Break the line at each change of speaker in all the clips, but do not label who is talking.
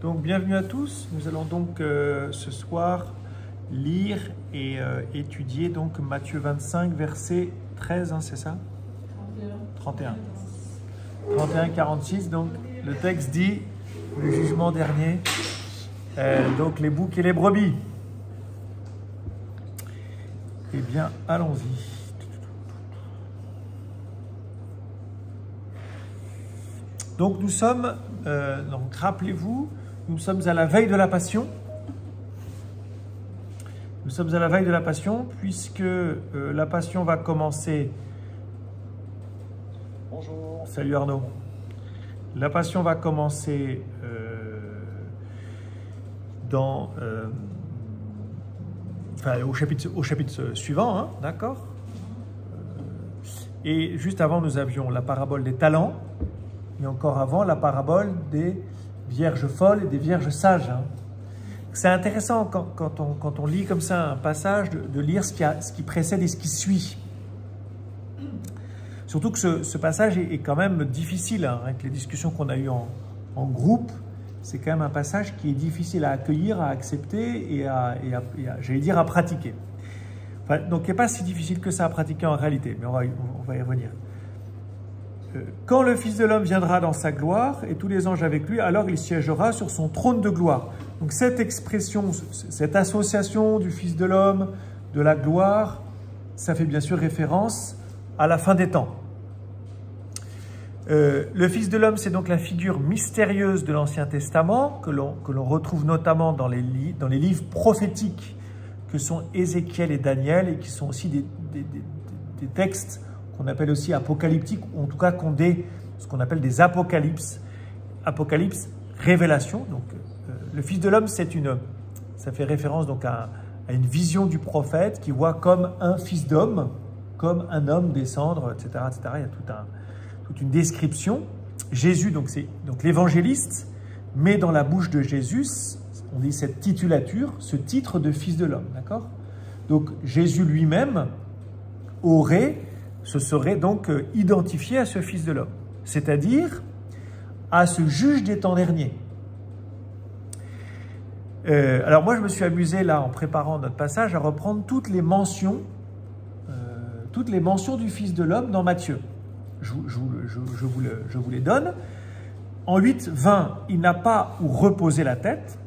Donc bienvenue à tous, nous allons donc ce soir lire et étudier donc Matthieu 25 verset 13, hein, c'est ça? 31. 31-46, donc le texte dit le jugement dernier, donc les boucs et les brebis. Eh bien allons-y. Donc nous sommes, donc rappelez-vous, nous sommes à la veille de la Passion. Nous sommes à la veille de la Passion puisque la Passion va commencer.
Bonjour.
Salut Arnaud. La Passion va commencer au chapitre suivant, hein, d'accord? Et juste avant, nous avions la parabole des talents. Et encore avant, la parabole des vierges folles et des vierges sages. Hein. C'est intéressant quand on lit comme ça un passage de lire ce qui précède et ce qui suit. Surtout que ce passage est quand même difficile, hein, avec les discussions qu'on a eues en groupe. C'est quand même un passage qui est difficile à accueillir, à accepter et j'allais dire, à pratiquer. Enfin, donc, il n'est pas si difficile que ça à pratiquer en réalité, mais on va y revenir. Quand le Fils de l'homme viendra dans sa gloire et tous les anges avec lui, alors il siégera sur son trône de gloire. Donc cette expression, cette association du Fils de l'homme, de la gloire, ça fait bien sûr référence à la fin des temps. Le Fils de l'homme, c'est donc la figure mystérieuse de l'Ancien Testament, que l'on retrouve notamment dans les livres prophétiques que sont Ézéchiel et Daniel, et qui sont aussi des textes qu'on appelle aussi apocalyptiques, ou en tout cas ce qu'on appelle des apocalypses. Apocalypse, révélation. Donc, le Fils de l'homme, ça fait référence donc à une vision du prophète qui voit comme un fils d'homme, comme un homme descendre, etc., etc. Il y a toute une description. Jésus, donc l'évangéliste, met dans la bouche de Jésus, on dit cette titulature, ce titre de Fils de l'homme, d'accord? Donc Jésus lui-même se serait donc identifié à ce Fils de l'homme, c'est-à-dire à ce juge des temps derniers. Alors moi, je me suis amusé là, en préparant notre passage, à reprendre toutes les mentions du Fils de l'homme dans Matthieu. Je vous les donne. En 8-20, il n'a pas où reposer la tête.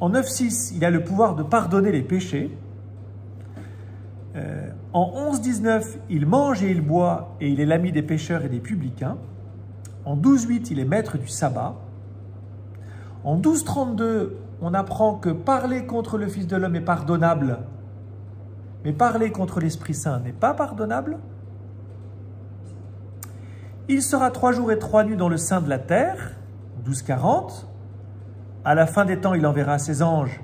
En 9-6, il a le pouvoir de pardonner les péchés. En 11-19, il mange et il boit et il est l'ami des pécheurs et des publicains. En 12-8, il est maître du sabbat. En 12-32, on apprend que parler contre le Fils de l'homme est pardonnable, mais parler contre l'Esprit Saint n'est pas pardonnable. Il sera 3 jours et 3 nuits dans le sein de la terre, 12-40. À la fin des temps, il enverra ses anges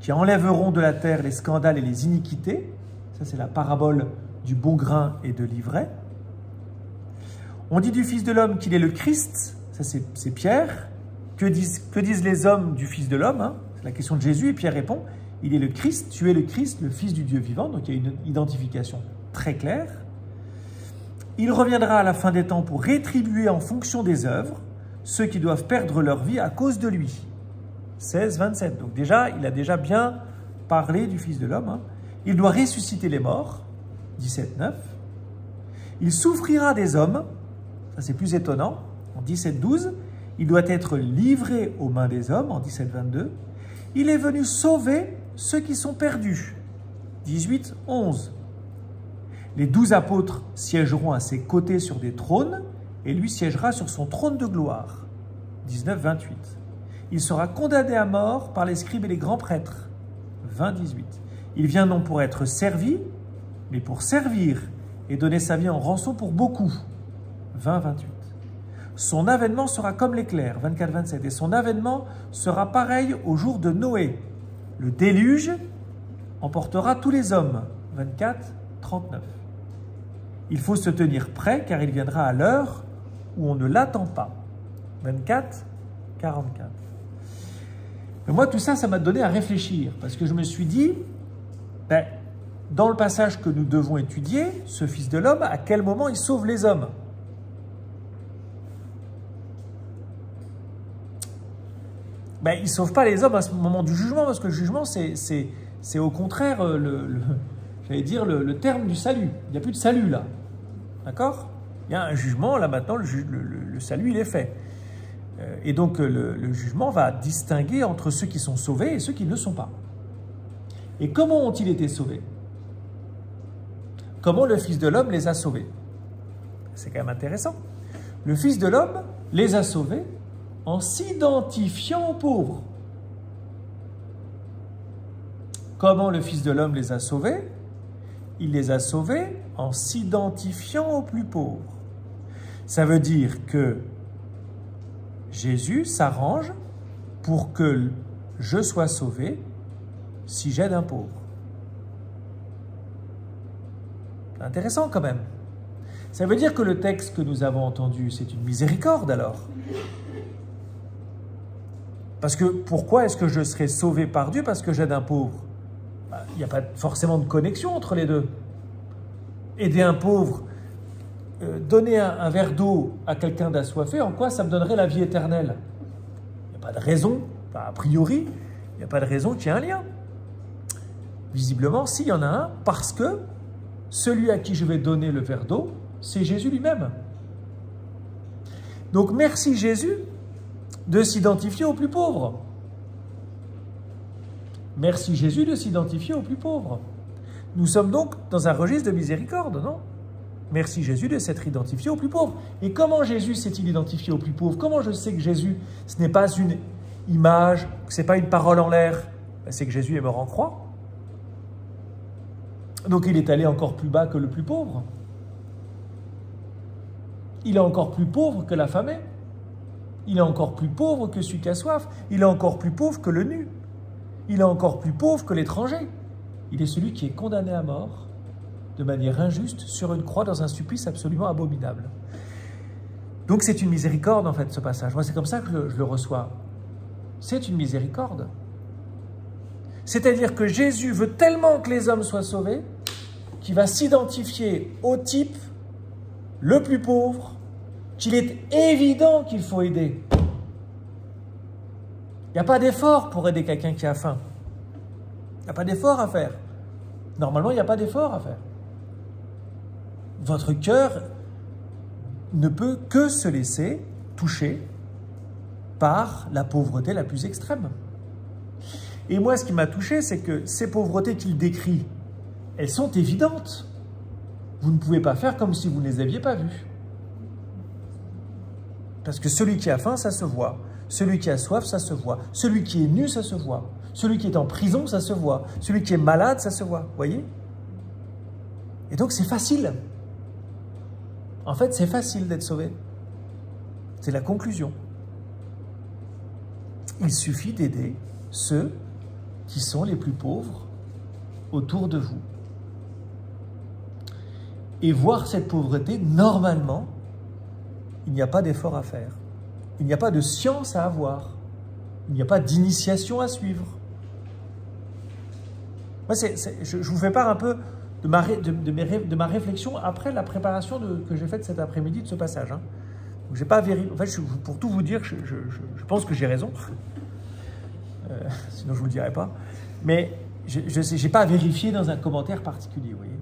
qui enlèveront de la terre les scandales et les iniquités. Ça, c'est la parabole du bon grain et de l'ivraie. On dit du Fils de l'homme qu'il est le Christ. Ça, c'est Pierre. Que disent les hommes du Fils de l'homme, hein? C'est la question de Jésus. Et Pierre répond, il est le Christ, tu es le Christ, le Fils du Dieu vivant. Donc, il y a une identification très claire. Il reviendra à la fin des temps pour rétribuer en fonction des œuvres ceux qui doivent perdre leur vie à cause de lui. 16-27. Donc déjà, il a déjà bien parlé du Fils de l'homme, hein. Il doit ressusciter les morts, 17-9. Il souffrira des hommes, ça c'est plus étonnant, en 17-12. Il doit être livré aux mains des hommes, en 17-22. Il est venu sauver ceux qui sont perdus, 18-11. Les 12 apôtres siégeront à ses côtés sur des trônes, et lui siégera sur son trône de gloire, 19-28. Il sera condamné à mort par les scribes et les grands prêtres, 20-18. Il vient non pour être servi, mais pour servir et donner sa vie en rançon pour beaucoup. 20-28. Son avènement sera comme l'éclair. 24-27. Et son avènement sera pareil au jour de Noé. Le déluge emportera tous les hommes. 24-39. Il faut se tenir prêt car il viendra à l'heure où on ne l'attend pas. 24-44. Mais moi, tout ça, ça m'a donné à réfléchir parce que je me suis dit, dans le passage que nous devons étudier, ce Fils de l'homme, à quel moment il sauve les hommes? Ben, il ne sauve pas les hommes à ce moment du jugement, parce que le jugement, c'est au contraire, j'allais dire, le terme du salut. Il n'y a plus de salut là. D'accord? Il y a un jugement, là maintenant, le salut, il est fait. Et donc, le jugement va distinguer entre ceux qui sont sauvés et ceux qui ne le sont pas. Et comment ont-ils été sauvés? Comment le Fils de l'homme les a sauvés? C'est quand même intéressant. Le Fils de l'homme les a sauvés en s'identifiant aux pauvres. Comment le Fils de l'homme les a sauvés? Il les a sauvés en s'identifiant aux plus pauvres. Ça veut dire que Jésus s'arrange pour que je sois sauvé si j'aide un pauvre. C'est intéressant quand même. Ça veut dire que le texte que nous avons entendu, c'est une miséricorde alors. Parce que pourquoi est-ce que je serai sauvé par Dieu parce que j'aide un pauvre? Il n'y a pas forcément de connexion entre les deux. Aider un pauvre, donner un verre d'eau à quelqu'un d'assoiffé, en quoi ça me donnerait la vie éternelle? Il n'y a pas de raison, a priori, il n'y a pas de raison qu'il y ait un lien. Visiblement, s'il y en a un, parce que celui à qui je vais donner le verre d'eau, c'est Jésus lui-même. Donc merci Jésus de s'identifier aux plus pauvres. Merci Jésus de s'identifier aux plus pauvres. Nous sommes donc dans un registre de miséricorde, non? Merci Jésus de s'être identifié aux plus pauvres. Et comment Jésus s'est-il identifié aux plus pauvres? Comment je sais que Jésus, ce n'est pas une image, que ce n'est pas une parole en l'air? C'est que Jésus est mort en croix. Donc il est allé encore plus bas que le plus pauvre. Il est encore plus pauvre que l'affamé. Il est encore plus pauvre que celui qui a soif. Il est encore plus pauvre que le nu. Il est encore plus pauvre que l'étranger. Il est celui qui est condamné à mort de manière injuste sur une croix dans un supplice absolument abominable. Donc c'est une miséricorde en fait ce passage. Moi c'est comme ça que je le reçois. C'est une miséricorde. C'est-à-dire que Jésus veut tellement que les hommes soient sauvés qu'il va s'identifier au type le plus pauvre qu'il est évident qu'il faut aider. Il n'y a pas d'effort pour aider quelqu'un qui a faim. Il n'y a pas d'effort à faire. Normalement, il n'y a pas d'effort à faire. Votre cœur ne peut que se laisser toucher par la pauvreté la plus extrême. Et moi, ce qui m'a touché, c'est que ces pauvretés qu'il décrit, elles sont évidentes. Vous ne pouvez pas faire comme si vous ne les aviez pas vues. Parce que celui qui a faim, ça se voit. Celui qui a soif, ça se voit. Celui qui est nu, ça se voit. Celui qui est en prison, ça se voit. Celui qui est malade, ça se voit. Vous voyez? Et donc, c'est facile. En fait, c'est facile d'être sauvé. C'est la conclusion. Il suffit d'aider ceux qui sont les plus pauvres autour de vous. Et voir cette pauvreté, normalement, il n'y a pas d'effort à faire. Il n'y a pas de science à avoir. Il n'y a pas d'initiation à suivre. Moi, je vous fais part un peu de ma réflexion après la préparation que j'ai faite cet après-midi de ce passage. Hein. Donc, j'ai pas vérifié. En fait, pour tout vous dire, je pense que j'ai raison. Sinon, je ne vous le dirai pas. Mais je n'ai pas vérifié dans un commentaire particulier, vous voyez.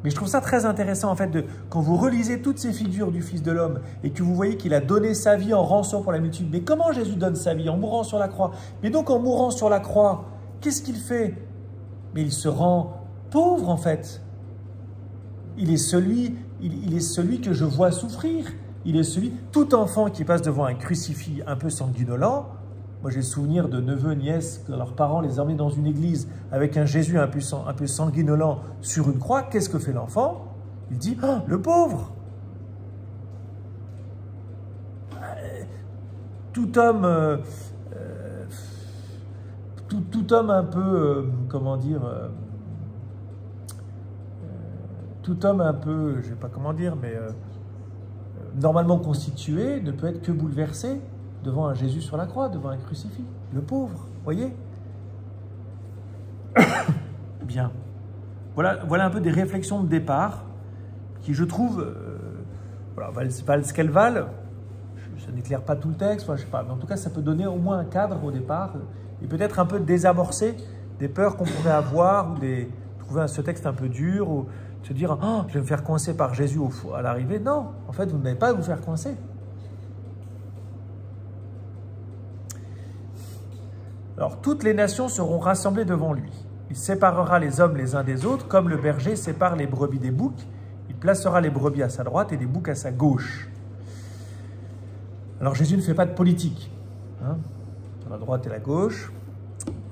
Mais je trouve ça très intéressant, en fait, quand vous relisez toutes ces figures du Fils de l'homme et que vous voyez qu'il a donné sa vie en rançon pour la multitude. Mais comment Jésus donne sa vie? En mourant sur la croix. Mais donc, en mourant sur la croix, qu'est-ce qu'il fait? Mais il se rend pauvre, en fait. Il est celui que je vois souffrir. Il est celui, tout enfant qui passe devant un crucifix un peu sanguinolent. Moi, j'ai le souvenir de neveux, nièces, que leurs parents les emmenaient dans une église avec un Jésus un peu sanguinolent sur une croix. Qu'est-ce que fait l'enfant? Il dit « Oh, le pauvre !» Tout homme un peu, comment dire, tout homme un peu, je ne sais pas comment dire, mais normalement constitué ne peut être que bouleversé devant un Jésus sur la croix, devant un crucifix. Le pauvre, voyez? Bien. Voilà un peu des réflexions de départ qui, je trouve, valent ce qu'elles valent. ça n'éclaire pas tout le texte, je ne sais pas, mais en tout cas, ça peut donner au moins un cadre au départ et peut-être un peu désamorcer des peurs qu'on pourrait avoir ou trouver ce texte un peu dur ou se dire « Oh, je vais me faire coincer par Jésus à l'arrivée ». Non, en fait, vous n'allez pas vous faire coincer. Alors, toutes les nations seront rassemblées devant lui. Il séparera les hommes les uns des autres, comme le berger sépare les brebis des boucs. Il placera les brebis à sa droite et les boucs à sa gauche. Alors, Jésus ne fait pas de politique, hein, sur la droite et la gauche.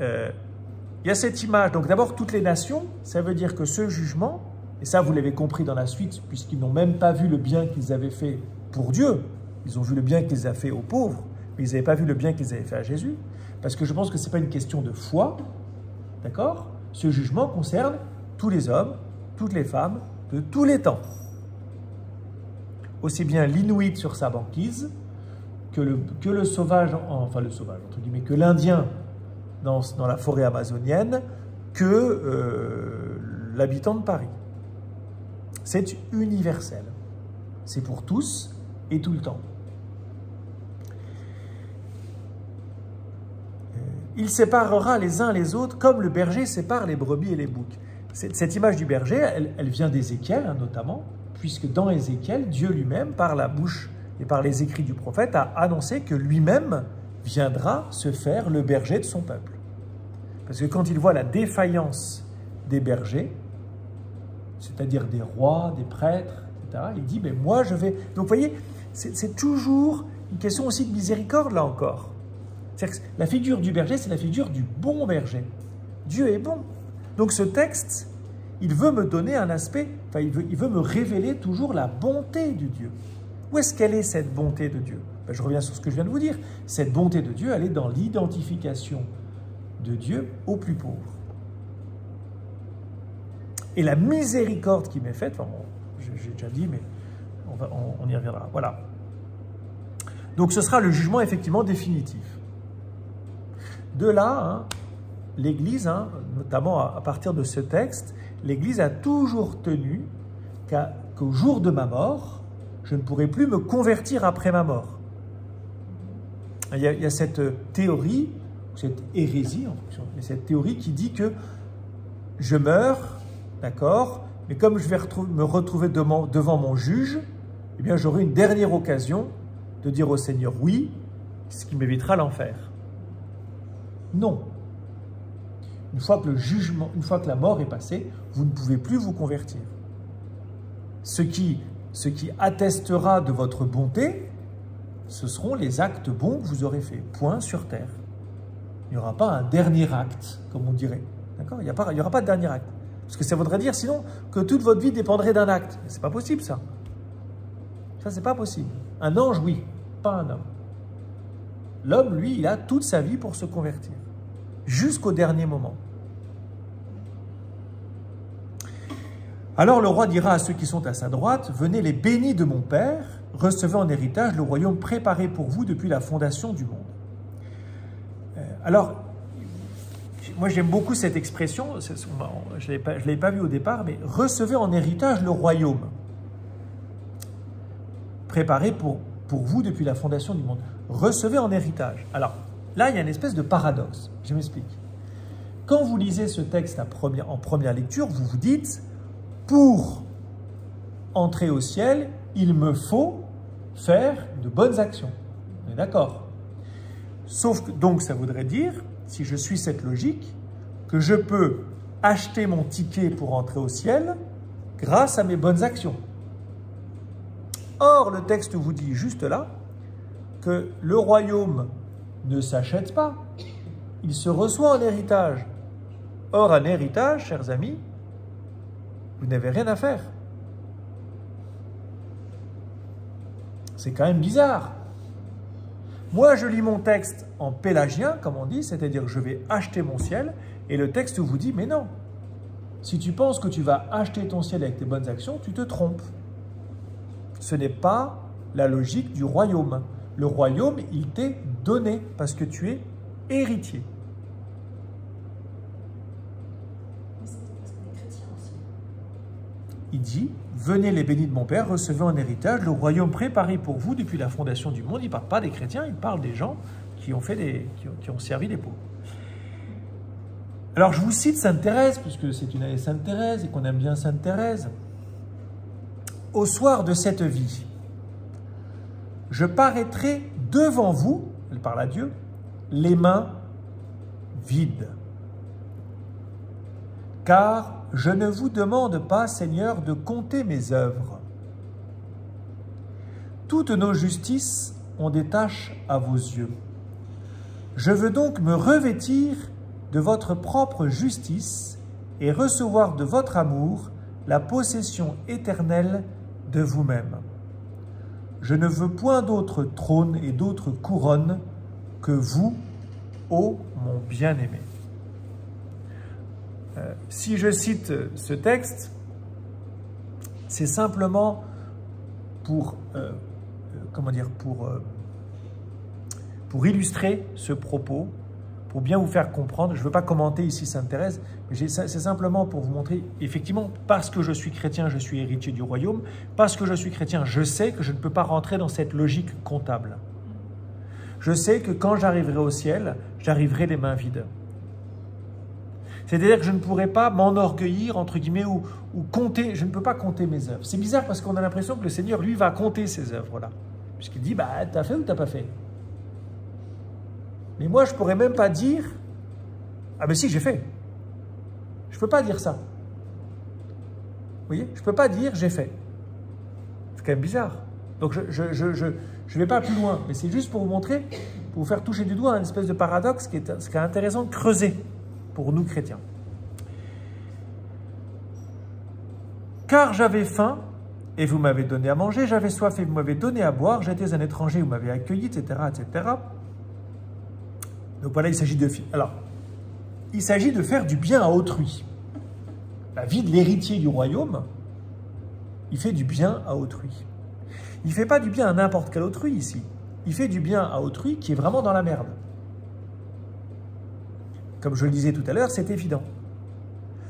Il y a cette image. Donc, d'abord, toutes les nations, ça veut dire que ce jugement, et ça, vous l'avez compris dans la suite, puisqu'ils n'ont même pas vu le bien qu'ils avaient fait pour Dieu. Ils ont vu le bien qu'ils avaient fait aux pauvres, mais ils n'avaient pas vu le bien qu'ils avaient fait à Jésus. Parce que je pense que ce n'est pas une question de foi, d'accord? Ce jugement concerne tous les hommes, toutes les femmes, de tous les temps. Aussi bien l'Inuit sur sa banquise, que le sauvage, enfin le sauvage, entre guillemets, que l'Indien dans la forêt amazonienne, que l'habitant de Paris. C'est universel. C'est pour tous et tout le temps. Il séparera les uns les autres comme le berger sépare les brebis et les boucs. Cette image du berger, elle vient d'Ézéchiel, hein, notamment, puisque dans Ézéchiel, Dieu lui-même, par la bouche et par les écrits du prophète, a annoncé que lui-même viendra se faire le berger de son peuple. Parce que quand il voit la défaillance des bergers, c'est-à-dire des rois, des prêtres, etc., il dit, mais moi je vais... Donc vous voyez, c'est toujours une question aussi de miséricorde, là encore. C'est-à-dire que la figure du berger, c'est la figure du bon berger. Dieu est bon. Donc ce texte, il veut me donner un aspect, enfin il veut me révéler toujours la bonté de Dieu. Où est-ce qu'elle est cette bonté de Dieu? Je reviens sur ce que je viens de vous dire. Cette bonté de Dieu, elle est dans l'identification de Dieu aux plus pauvres. Et la miséricorde qui m'est faite, enfin bon, j'ai déjà dit, mais on y reviendra. Voilà. Donc ce sera le jugement effectivement définitif. De là, hein, l'Église, hein, notamment à partir de ce texte, l'Église a toujours tenu qu'au jour de ma mort, je ne pourrai plus me convertir après ma mort. Il y a cette théorie, cette hérésie, en fonction, mais cette théorie qui dit que je meurs, d'accord, mais comme je vais me retrouver devant mon juge, eh bien j'aurai une dernière occasion de dire au Seigneur oui, ce qui m'évitera l'enfer. Non. Une fois que le jugement, une fois que la mort est passée, vous ne pouvez plus vous convertir. Ce qui attestera de votre bonté, ce seront les actes bons que vous aurez faits. Point sur terre. Il n'y aura pas un dernier acte, comme on dirait. D'accord ? Il n'y aura pas de dernier acte. Parce que ça voudrait dire sinon que toute votre vie dépendrait d'un acte. C'est pas possible ça. Ça, c'est pas possible. Un ange, oui, pas un homme. L'homme, lui, il a toute sa vie pour se convertir. Jusqu'au dernier moment. Alors le roi dira à ceux qui sont à sa droite, « Venez les bénis de mon Père, recevez en héritage le royaume préparé pour vous depuis la fondation du monde. » Alors, moi j'aime beaucoup cette expression, je ne l'ai pas vue au départ, mais « recevez en héritage le royaume préparé pour vous depuis la fondation du monde. » Recevez en héritage. Alors, là, il y a une espèce de paradoxe. Je m'explique. Quand vous lisez ce texte en première lecture, vous vous dites « Pour entrer au ciel, il me faut faire de bonnes actions. » On est d'accord? Sauf que, donc, ça voudrait dire, si je suis cette logique, que je peux acheter mon ticket pour entrer au ciel grâce à mes bonnes actions. Or, le texte vous dit juste là que le royaume ne s'achète pas, il se reçoit en héritage. Or, un héritage, chers amis, vous n'avez rien à faire. C'est quand même bizarre. Moi, je lis mon texte en pélagien, comme on dit, c'est-à-dire que je vais acheter mon ciel, et le texte vous dit, mais non. Si tu penses que tu vas acheter ton ciel avec tes bonnes actions, tu te trompes. Ce n'est pas la logique du royaume. Le royaume, il t'est donné parce que tu es héritier. il dit, venez les bénis de mon Père, recevez en héritage le royaume préparé pour vous depuis la fondation du monde. Il ne parle pas des chrétiens, il parle des gens qui ont servi les pauvres. Alors je vous cite Sainte Thérèse, puisque c'est une année Sainte Thérèse et qu'on aime bien Sainte Thérèse. Au soir de cette vie, je paraîtrai devant vous, elle parle à Dieu, les mains vides. Car je ne vous demande pas, Seigneur, de compter mes œuvres. Toutes nos justices ont des taches à vos yeux. Je veux donc me revêtir de votre propre justice et recevoir de votre amour la possession éternelle de vous-même. Je ne veux point d'autre trône et d'autre couronne que vous, ô mon bien-aimé. Si je cite ce texte, c'est simplement pour illustrer ce propos, pour bien vous faire comprendre. Je ne veux pas commenter ici Sainte Thérèse, mais c'est simplement pour vous montrer, effectivement, parce que je suis chrétien, je suis héritier du royaume, parce que je suis chrétien, je sais que je ne peux pas rentrer dans cette logique comptable. Je sais que quand j'arriverai au ciel, j'arriverai les mains vides. C'est-à-dire que je ne pourrai pas m'enorgueillir, entre guillemets, ou compter, je ne peux pas compter mes œuvres. C'est bizarre parce qu'on a l'impression que le Seigneur, lui, va compter ses œuvres-là. Puisqu'il dit, bah, t'as fait ou t'as pas fait? Mais moi, je ne pourrais même pas dire, ah ben si, j'ai fait. Je ne peux pas dire ça. Vous voyez? Je ne peux pas dire, j'ai fait. C'est quand même bizarre. Donc, je ne vais pas plus loin, mais c'est juste pour vous montrer, pour vous faire toucher du doigt une espèce de paradoxe qui est intéressant de creuser pour nous chrétiens. Car j'avais faim et vous m'avez donné à manger, j'avais soif et vous m'avez donné à boire, j'étais un étranger, vous m'avez accueilli, etc., etc. Donc voilà, il s'agit de faire du bien à autrui. La vie de l'héritier du royaume, il fait du bien à autrui. Il ne fait pas du bien à n'importe quel autrui ici. Il fait du bien à autrui qui est vraiment dans la merde. Comme je le disais tout à l'heure, c'est évident.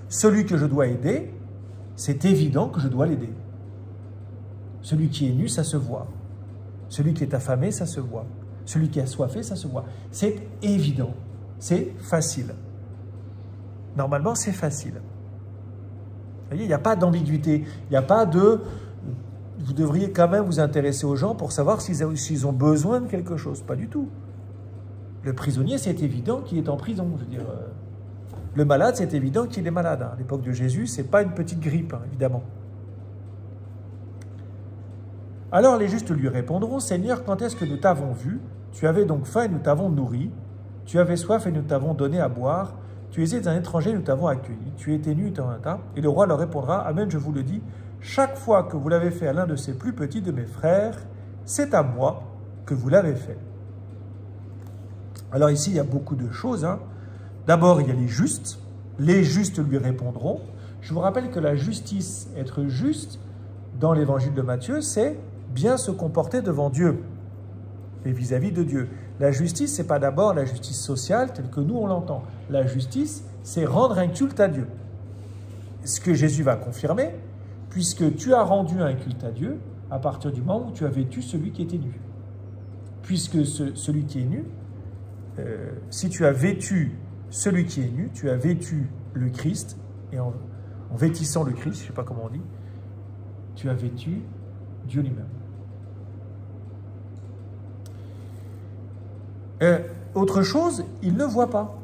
Celui que je dois aider, c'est évident que je dois l'aider. Celui qui est nu, ça se voit. Celui qui est affamé, ça se voit. Celui qui est assoiffé, ça se voit. C'est évident. C'est facile. Normalement, c'est facile. Vous voyez, il n'y a pas d'ambiguïté. Il n'y a pas de... Vous devriez quand même vous intéresser aux gens pour savoir s'ils ont besoin de quelque chose. Pas du tout. Le prisonnier, c'est évident qu'il est en prison. Je veux dire, le malade, c'est évident qu'il est malade. À l'époque de Jésus, ce n'est pas une petite grippe, évidemment. Alors les justes lui répondront, « Seigneur, quand est-ce que nous t'avons vu? Tu avais donc faim et nous t'avons nourri. Tu avais soif et nous t'avons donné à boire. Tu étais un étranger et nous t'avons accueilli. Tu étais nu et tu en tas. » Et le roi leur répondra, « Amen, je vous le dis, chaque fois que vous l'avez fait à l'un de ces plus petits de mes frères, c'est à moi que vous l'avez fait. » Alors ici, il y a beaucoup de choses. D'abord, il y a les justes. Les justes lui répondront. Je vous rappelle que la justice, être juste, dans l'évangile de Matthieu, c'est bien se comporter devant Dieu et vis-à-vis de Dieu. La justice, ce n'est pas d'abord la justice sociale telle que nous, on l'entend. La justice, c'est rendre un culte à Dieu. Ce que Jésus va confirmer, puisque tu as rendu un culte à Dieu à partir du moment où tu as vêtu celui qui était nu. Puisque celui qui est nu, si tu as vêtu celui qui est nu, tu as vêtu le Christ, et en vêtissant le Christ, je ne sais pas comment on dit, tu as vêtu Dieu lui-même. Autre chose, ils ne voient pas.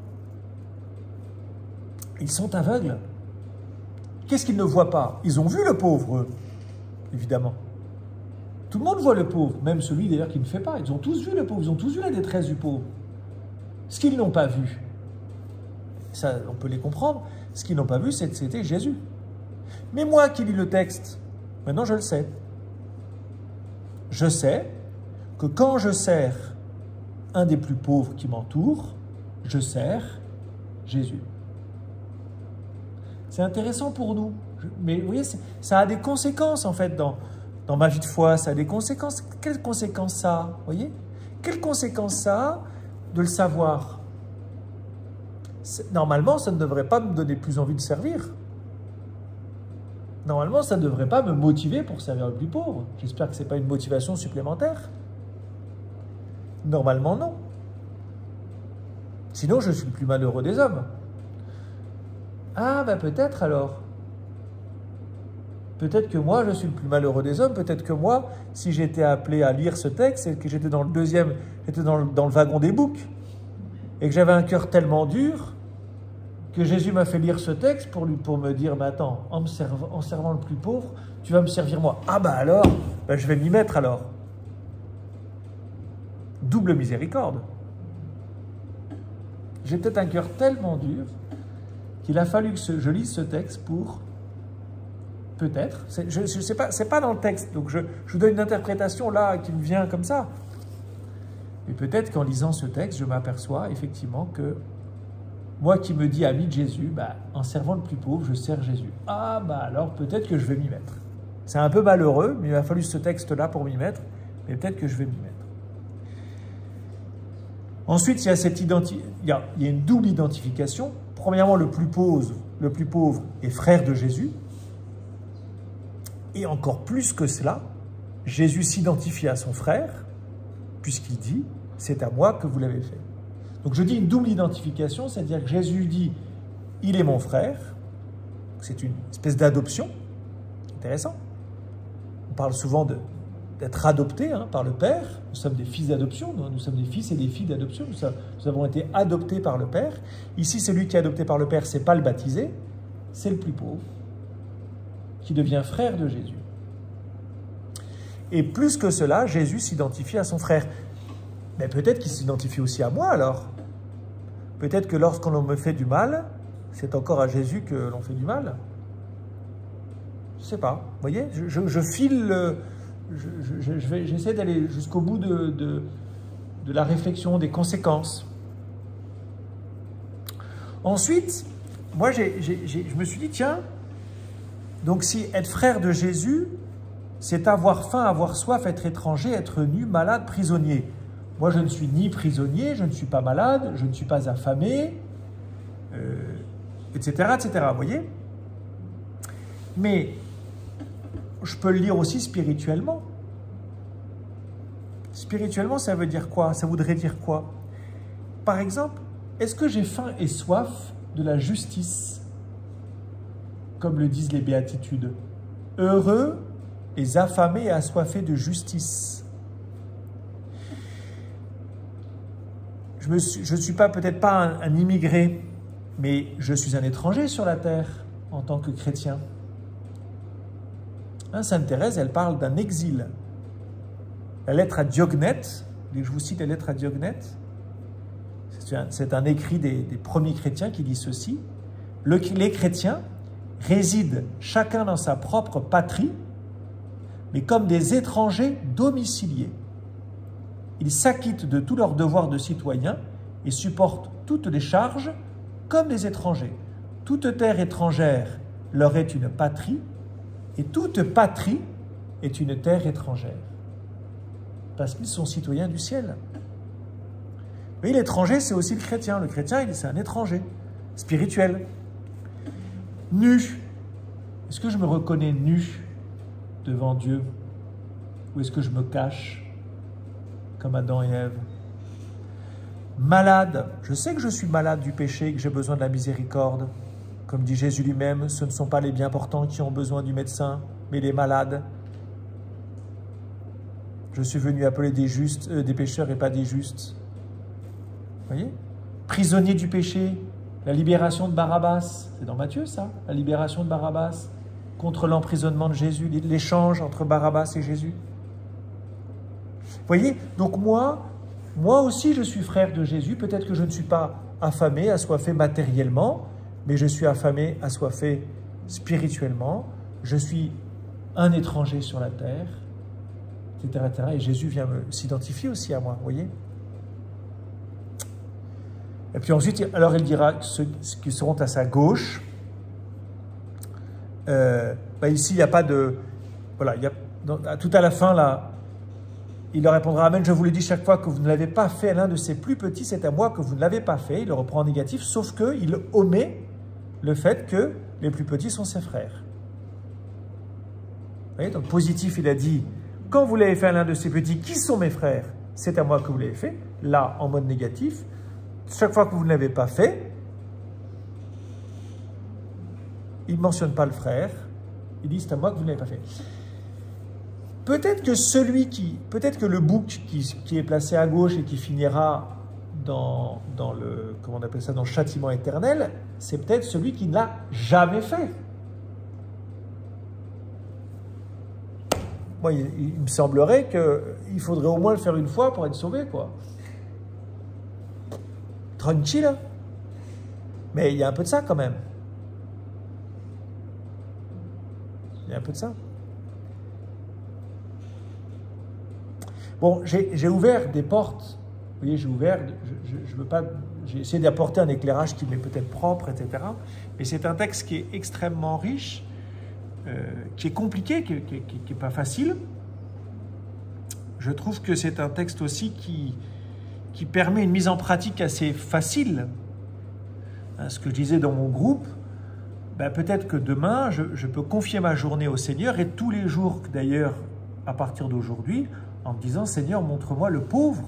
Ils sont aveugles. Qu'est-ce qu'ils ne voient pas? Ils ont vu le pauvre, eux, évidemment. Tout le monde voit le pauvre, même celui d'ailleurs qui ne fait pas. Ils ont tous vu le pauvre, ils ont tous vu la détresse du pauvre. Ce qu'ils n'ont pas vu, ça, on peut les comprendre, ce qu'ils n'ont pas vu, c'était Jésus. Mais moi qui lis le texte, maintenant je le sais. Je sais que quand je sers un des plus pauvres qui m'entoure, je sers Jésus. C'est intéressant pour nous. Mais vous voyez, ça a des conséquences en fait dans ma vie de foi. Ça a des conséquences. Quelles conséquences ça a? Vous voyez? Quelles conséquences ça a de le savoir? Normalement, ça ne devrait pas me donner plus envie de servir. Normalement, ça ne devrait pas me motiver pour servir le plus pauvre. J'espère que ce n'est pas une motivation supplémentaire. Normalement, non. Sinon, je suis le plus malheureux des hommes. Ah, ben peut-être alors. Peut-être que moi, je suis le plus malheureux des hommes. Peut-être que moi, si j'étais appelé à lire ce texte et que j'étais dans le deuxième, j'étais dans le wagon des boucs, et que j'avais un cœur tellement dur que Jésus m'a fait lire ce texte pour me dire, mais attends, en servant le plus pauvre, tu vas me servir moi. Ah ben alors, ben je vais m'y mettre alors. Double miséricorde. J'ai peut-être un cœur tellement dur qu'il a fallu que je lise ce texte pour... Peut-être, je sais pas, c'est pas dans le texte, donc je vous donne une interprétation là qui me vient comme ça. Mais peut-être qu'en lisant ce texte, je m'aperçois effectivement que moi qui me dis ami de Jésus, bah, en servant le plus pauvre, je sers Jésus. Ah bah alors peut-être que je vais m'y mettre. C'est un peu malheureux, mais il a fallu ce texte-là pour m'y mettre, mais peut-être que je vais m'y mettre. Ensuite, il y a une double identification. Premièrement, le plus pauvre est frère de Jésus. Et encore plus que cela, Jésus s'identifie à son frère, puisqu'il dit « c'est à moi que vous l'avez fait ». Donc je dis une double identification, c'est-à-dire que Jésus dit « il est mon frère », c'est une espèce d'adoption, intéressant. On parle souvent d'être adopté par le Père, nous sommes des fils d'adoption, nous sommes des fils et des filles d'adoption, nous avons été adoptés par le Père. Ici, celui qui est adopté par le Père, ce n'est pas le baptisé, c'est le plus pauvre, qui devient frère de Jésus. Et plus que cela, Jésus s'identifie à son frère. Mais peut-être qu'il s'identifie aussi à moi alors. Peut-être que lorsqu'on me fait du mal, c'est encore à Jésus que l'on fait du mal. Je ne sais pas. Vous voyez, je file, j'essaie d'aller jusqu'au bout de la réflexion, des conséquences. Ensuite, moi je me suis dit, tiens, donc si être frère de Jésus, c'est avoir faim, avoir soif, être étranger, être nu, malade, prisonnier. Moi, je ne suis ni prisonnier, je ne suis pas malade, je ne suis pas affamé, etc., etc., vous voyez? Mais je peux le lire aussi spirituellement. Spirituellement, ça veut dire quoi? Ça voudrait dire quoi? Par exemple, est-ce que j'ai faim et soif de la justice, comme le disent les béatitudes? Heureux les affamés et assoiffés de justice. Je ne suis peut-être pas un immigré, mais je suis un étranger sur la terre en tant que chrétien. Sainte Thérèse, elle parle d'un exil. La lettre à Diognète, je vous cite la lettre à Diognète, c'est un écrit des premiers chrétiens qui dit ceci: les chrétiens résident chacun dans sa propre patrie, mais comme des étrangers domiciliés. Ils s'acquittent de tous leurs devoirs de citoyens et supportent toutes les charges comme des étrangers. Toute terre étrangère leur est une patrie, et toute patrie est une terre étrangère, parce qu'ils sont citoyens du ciel. Oui, l'étranger, c'est aussi le chrétien. Le chrétien, c'est un étranger spirituel. Nu. Est-ce que je me reconnais nu devant Dieu? Ou est-ce que je me cache comme Adam et Ève? Malade. Je sais que je suis malade du péché et que j'ai besoin de la miséricorde. Comme dit Jésus lui-même, ce ne sont pas les bien portants qui ont besoin du médecin, mais les malades. Je suis venu appeler des pécheurs et pas des justes. Vous voyez? Prisonnier du péché, la libération de Barabbas. C'est dans Matthieu, ça, la libération de Barabbas contre l'emprisonnement de Jésus, l'échange entre Barabbas et Jésus. Vous voyez? Donc moi aussi, je suis frère de Jésus. Peut-être que je ne suis pas affamé, assoiffé matériellement, mais je suis affamé, assoiffé spirituellement. Je suis un étranger sur la terre, etc., etc. Et Jésus vient s'identifier aussi à moi, vous voyez? Et puis ensuite, alors il dira ceux qui seront à sa gauche. Ici, il n'y a pas de... Voilà, tout à la fin, là, il leur répondra « Amen, je vous le dis chaque fois que vous ne l'avez pas fait à l'un de ces plus petits, c'est à moi que vous ne l'avez pas fait. » Il le reprend en négatif, sauf qu'il omet le fait que les plus petits sont ses frères. voyez, donc positif, il a dit, quand vous l'avez fait à l'un de ces petits, qui sont mes frères? C'est à moi que vous l'avez fait. Là, en mode négatif, chaque fois que vous ne l'avez pas fait, il ne mentionne pas le frère, il dit, c'est à moi que vous ne l'avez pas fait. Peut-être que le bouc qui est placé à gauche et qui finira dans le, comment on appelle ça, dans le châtiment éternel, c'est peut-être celui qui ne l'a jamais fait. Moi, il me semblerait qu'il faudrait au moins le faire une fois pour être sauvé, quoi. Tranquille. Mais il y a un peu de ça quand même. Il y a un peu de ça. Bon, j'ai ouvert des portes. Vous voyez, j'ai ouvert, je veux pas, j'ai essayé d'apporter un éclairage qui m'est peut-être propre, etc. Mais c'est un texte qui est extrêmement riche, qui est compliqué, qui n'est pas facile. Je trouve que c'est un texte aussi qui permet une mise en pratique assez facile. Ce que je disais dans mon groupe, ben peut-être que demain, je peux confier ma journée au Seigneur et tous les jours, d'ailleurs, à partir d'aujourd'hui, en me disant, Seigneur, montre-moi le pauvre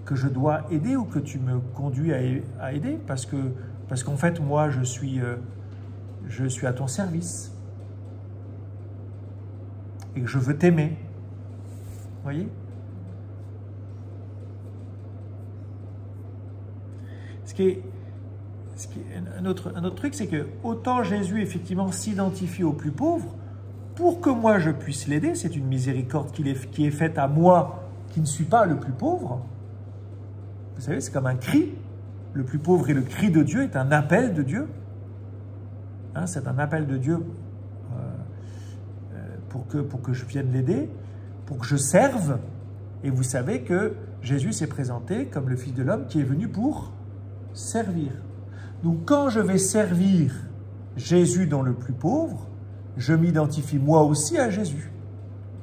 que je dois aider ou que tu me conduis à aider, parce qu'en fait, moi, je suis à ton service et que je veux t'aimer. Vous voyez? Un autre truc, c'est que autant Jésus, effectivement, s'identifie au plus pauvre, pour que moi je puisse l'aider, c'est une miséricorde qui est faite à moi, qui ne suis pas le plus pauvre. Vous savez, c'est comme un cri. Le plus pauvre et le cri de Dieu est un appel de Dieu. Hein, c'est un appel de Dieu pour que je vienne l'aider, pour que je serve. Et vous savez que Jésus s'est présenté comme le Fils de l'homme qui est venu pour servir. Donc quand je vais servir Jésus dans le plus pauvre, je m'identifie moi aussi à Jésus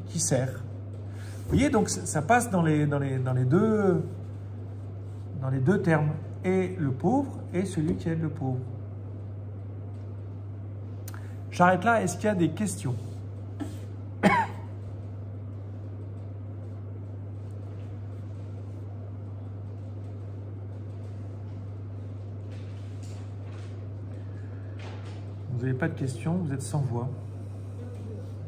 qui sert. Vous voyez, donc ça passe dans les deux termes, et le pauvre et celui qui aide le pauvre. J'arrête là, est-ce qu'il y a des questions? Vous n'avez pas de questions, vous êtes sans voix.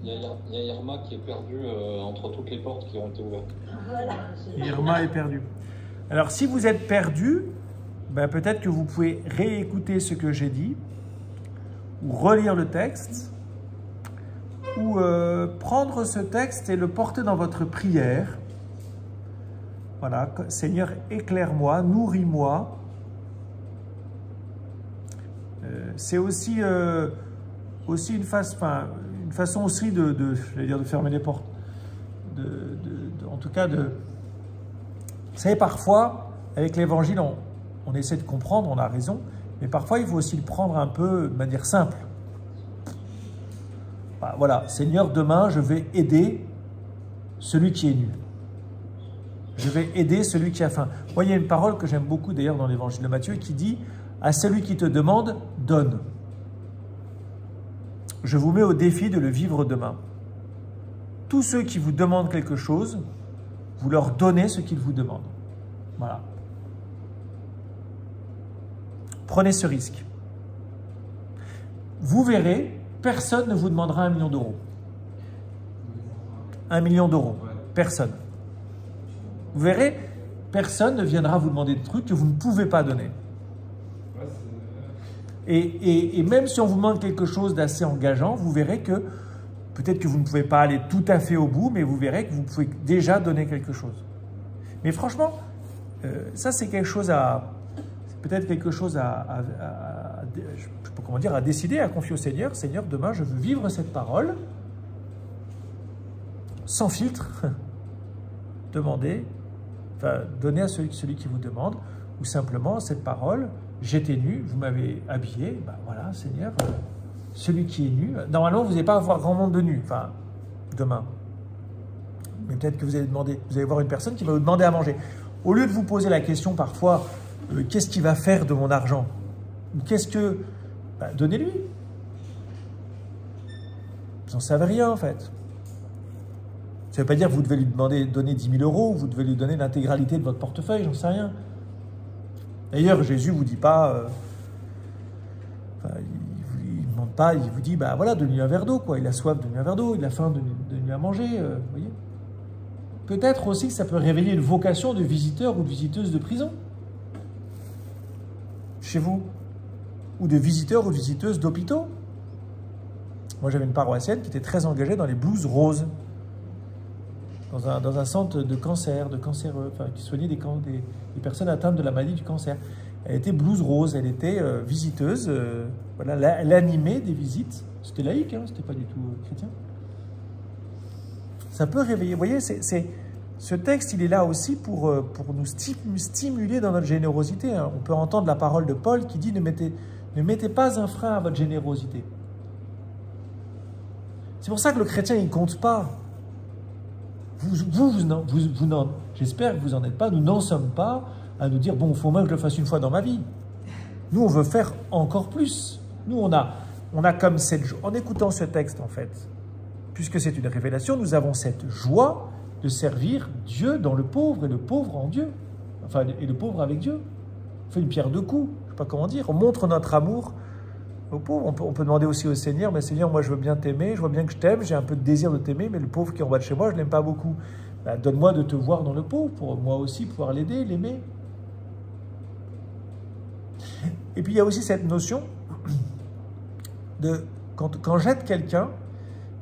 Il y a Irma qui est perdue entre toutes les portes qui ont été ouvertes.
Irma est perdue. Alors, si vous êtes perdu, ben, peut-être que vous pouvez réécouter ce que j'ai dit, ou relire le texte, ou prendre ce texte et le porter dans votre prière. Voilà, Seigneur, éclaire-moi, nourris-moi. C'est aussi une façon aussi de fermer les portes. En tout cas, vous savez, parfois, avec l'Évangile, on essaie de comprendre, on a raison, mais parfois, il faut aussi le prendre un peu de manière simple. Voilà, Seigneur, demain, je vais aider celui qui est nu. Je vais aider celui qui a faim. Moi, il y a une parole que j'aime beaucoup, d'ailleurs, dans l'Évangile de Matthieu, qui dit « À celui qui te demande, donne. » Je vous mets au défi de le vivre demain. Tous ceux qui vous demandent quelque chose, vous leur donnez ce qu'ils vous demandent. Voilà. Prenez ce risque. Vous verrez, personne ne vous demandera 1 million d'euros. 1 million d'euros. Personne. Vous verrez, personne ne viendra vous demander des trucs que vous ne pouvez pas donner. Et même si on vous demande quelque chose d'assez engageant, vous verrez que peut-être que vous ne pouvez pas aller tout à fait au bout, mais vous verrez que vous pouvez déjà donner quelque chose. Mais franchement, ça c'est quelque chose peut-être quelque chose à décider, à confier au Seigneur. Seigneur, demain je veux vivre cette parole sans filtre. Demandez, donnez à celui qui vous demande, ou simplement cette parole. J'étais nu, vous m'avez habillé, ben voilà, Seigneur, celui qui est nu. Normalement, vous n'allez pas avoir grand monde de nus, demain. Mais peut-être que vous allez voir une personne qui va vous demander à manger. Au lieu de vous poser la question parfois, qu'est-ce qu'il va faire de mon argent? Donnez-lui. Vous n'en savez rien en fait. Ça ne veut pas dire que vous devez lui donner 10 000 euros, vous devez lui donner l'intégralité de votre portefeuille, j'en sais rien. D'ailleurs, Jésus ne vous dit pas, il ne demande pas, il vous dit, bah voilà, donne-lui un verre d'eau, quoi. Il a soif, donne-lui un verre d'eau, il a faim, donne-lui à manger, vous voyez. Peut-être aussi que ça peut révéler une vocation de visiteur ou de visiteuse de prison, chez vous, ou de visiteur ou de visiteuse d'hôpitaux. Moi, j'avais une paroissienne qui était très engagée dans les blouses roses, dans un centre de cancer, de cancéreux, enfin, qui soignait des personnes atteintes de la maladie du cancer. Elle était blouse rose, elle était visiteuse, voilà, elle animait des visites. C'était laïque, hein, c'était pas du tout chrétien. Ça peut réveiller. Vous voyez, ce texte, il est là aussi pour nous stimuler dans notre générosité. Hein. On peut entendre la parole de Paul qui dit ne mettez pas un frein à votre générosité. C'est pour ça que le chrétien, il ne compte pas. J'espère que vous n'en êtes pas. Nous n'en sommes pas à nous dire, bon, il faut au moins que je le fasse une fois dans ma vie. Nous, on veut faire encore plus. Nous, on a comme cette joie. En écoutant ce texte, en fait, puisque c'est une révélation, nous avons cette joie de servir Dieu dans le pauvre et le pauvre en Dieu. Enfin, et le pauvre avec Dieu. On fait une pierre deux coups. Je ne sais pas comment dire. On montre notre amour aux pauvres. On peut demander aussi au Seigneur, mais Seigneur, moi je veux bien t'aimer, je vois bien que je t'aime, j'ai un peu de désir de t'aimer, mais le pauvre qui est en bas de chez moi, je ne l'aime pas beaucoup. Ben, donne-moi de te voir dans le pauvre, pour moi aussi pouvoir l'aider, l'aimer. Et puis il y a aussi cette notion de, quand j'aide quelqu'un,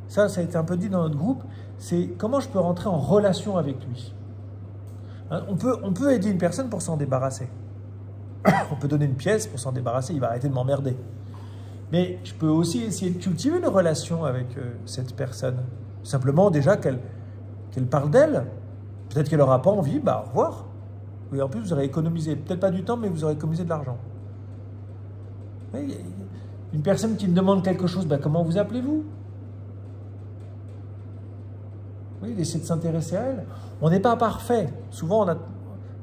ça a été un peu dit dans notre groupe, c'est comment je peux rentrer en relation avec lui. Hein, on peut aider une personne pour s'en débarrasser. On peut donner une pièce pour s'en débarrasser, il va arrêter de m'emmerder. Mais je peux aussi essayer de cultiver une relation avec cette personne. Simplement déjà qu'elle parle d'elle. Peut-être qu'elle n'aura pas envie, bah au revoir. Et en plus, vous aurez économisé, peut-être pas du temps, mais vous aurez économisé de l'argent. Une personne qui me demande quelque chose, bah, comment vous appelez-vous? Oui, essayez de s'intéresser à elle. On n'est pas parfait. Souvent,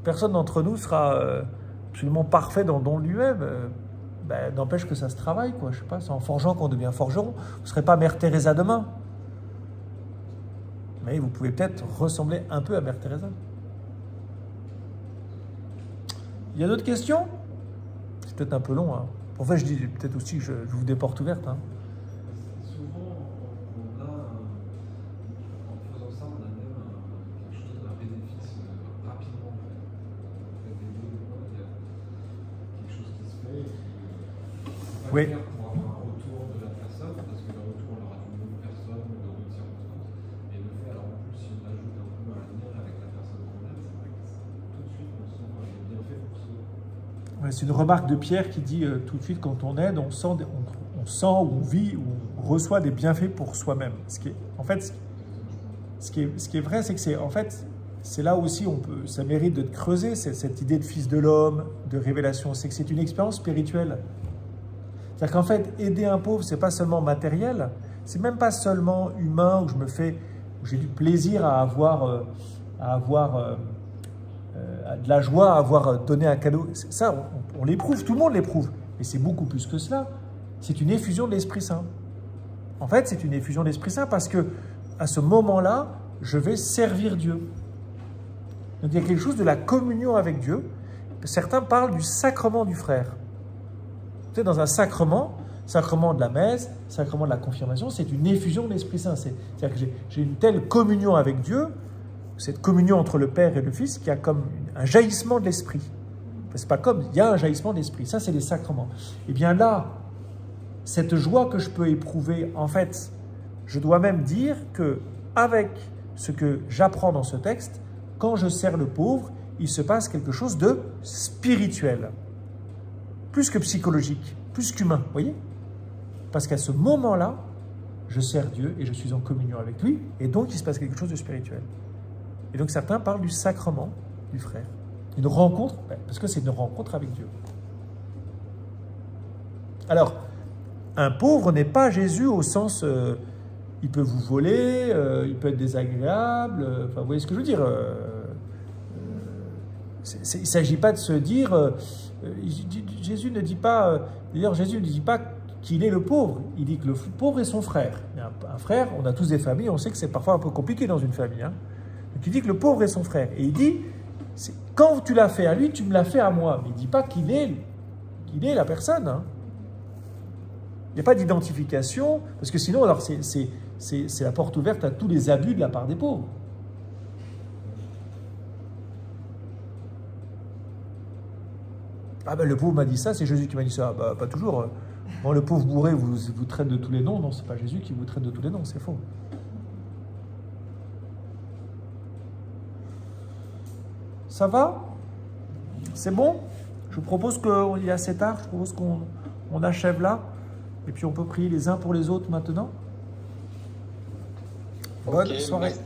personne d'entre nous sera absolument parfait dans lui-même. Ben, n'empêche que ça se travaille, quoi. Je sais pas, c'est en forgeant qu'on devient forgeron. Vous ne serez pas Mère Teresa demain. Mais vous pouvez peut-être ressembler un peu à Mère Teresa. Il y a d'autres questions? C'est peut-être un peu long. Hein. En fait, je dis peut-être aussi que je vous des portes ouvertes. Hein.
Souvent, en faisant ça, on a même quelque chose d'un bénéfice rapidement. En fait, il y a quelque chose qui se fait.
Oui.
Pour avoir un retour de la personne, parce que le retour, on l'aura d'une autre personne ou dans d'autres circonstances. Et le fait, alors en plus, si on ajoute un peu un lien avec la personne qu'on aime, c'est vrai que tout de suite, on sent bien fait pour ça.
Ouais, c'est une remarque de Pierre qui dit tout de suite, quand on aide, on sent ou on vit ou on reçoit des bienfaits pour soi-même. En fait, ce qui est vrai, c'est que c'est là aussi, ça mérite de creuser cette idée de fils de l'homme, de révélation. C'est que c'est une expérience spirituelle. C'est-à-dire qu'en fait, aider un pauvre, c'est pas seulement matériel, c'est même pas seulement humain, où j'ai du plaisir à avoir de la joie, à avoir donné un cadeau. Ça, on l'éprouve, tout le monde l'éprouve. Mais c'est beaucoup plus que cela. C'est une effusion de l'Esprit Saint. En fait, c'est une effusion de l'Esprit Saint parce que à ce moment-là, je vais servir Dieu. Donc il y a quelque chose de la communion avec Dieu. Certains parlent du sacrement du frère. Tu sais, dans un sacrement de la messe, sacrement de la confirmation, c'est une effusion de l'Esprit Saint. C'est-à-dire que j'ai une telle communion avec Dieu, cette communion entre le Père et le Fils, qui a comme un jaillissement de l'Esprit. C'est pas comme, il y a un jaillissement de l'Esprit. Ça, c'est les sacrements. Et bien là, cette joie que je peux éprouver, en fait, je dois même dire que avec ce que j'apprends dans ce texte, quand je sers le pauvre, il se passe quelque chose de spirituel. Plus que psychologique, plus qu'humain, vous voyez? Parce qu'à ce moment-là, je sers Dieu et je suis en communion avec lui, et donc il se passe quelque chose de spirituel. Et donc certains parlent du sacrement du frère. Une rencontre, parce que c'est une rencontre avec Dieu. Alors, un pauvre n'est pas Jésus au sens, il peut vous voler, il peut être désagréable, enfin, vous voyez ce que je veux dire. Il ne s'agit pas de se dire, Jésus ne dit pas, d'ailleurs Jésus ne dit pas qu'il est le pauvre. Il dit que le pauvre est son frère. Un frère, on a tous des familles, on sait que c'est parfois un peu compliqué dans une famille. Hein. Donc il dit que le pauvre est son frère. Et il dit, quand tu l'as fait à lui, tu me l'as fait à moi. Mais il ne dit pas qu'il est la personne. Hein. Il n'y a pas d'identification, parce que sinon, alors c'est la porte ouverte à tous les abus de la part des pauvres. Ah ben le pauvre m'a dit ça, c'est Jésus qui m'a dit ça. Bah, pas toujours. Bon, le pauvre bourré vous traite de tous les noms. Non, c'est pas Jésus qui vous traite de tous les noms, c'est faux. Ça va? C'est bon? Je vous propose qu'il est assez tard, je propose qu'on achève là. Et puis on peut prier les uns pour les autres maintenant. Bonne soirée.
Merci.